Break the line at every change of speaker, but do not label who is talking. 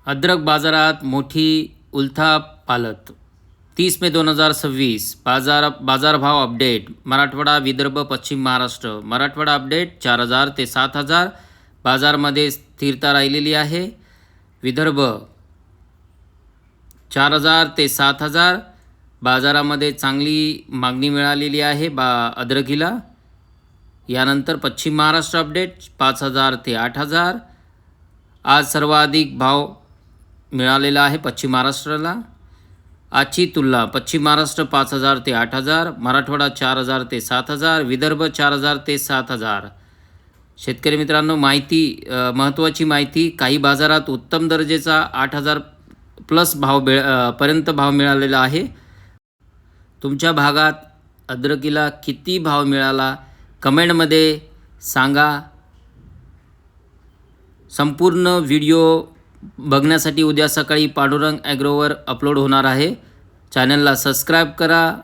अद्रक बाजारात मोठी उलथापालथ. 30 मे 2026 बाजारभाव अपडेट. मराठवाडा, विदर्भ, पश्चिम महाराष्ट्र. मराठवाडा अपडेट 4000 ते 7000 बाजारमध्ये स्थिरता राहिलेली आहे. विदर्भ 4000 ते 7000 बाजारामध्ये चांगली मागणी मिळालेली आहे अद्रकीला. यानंतर पश्चिम महाराष्ट्र अपडेट 5000 ते 8000 आज सर्वाधिक भाव मिळालेला आहे पश्चिम महाराष्ट्राला. आजची तुलना पश्चिम महाराष्ट्र 5000 ते 8000, मराठवाडा 4000 ते 7000, विदर्भ 4000 ते 7000. शेतकरी मित्रांनो, महत्त्वाची माहिती. काही बाजारात उत्तम दर्जाचा 8000 प्लस पर्यंत भाव मिळालेला आहे. तुमच्या भागात अद्रकीला किती भाव मिळाला कमेंटमध्ये सांगा. संपूर्ण व्हिडिओ बघण्यासाठी उद्या सकाळी पांडुरंग ॲग्रोवर अपलोड होणार आहे. चॅनलला सबस्क्राईब करा.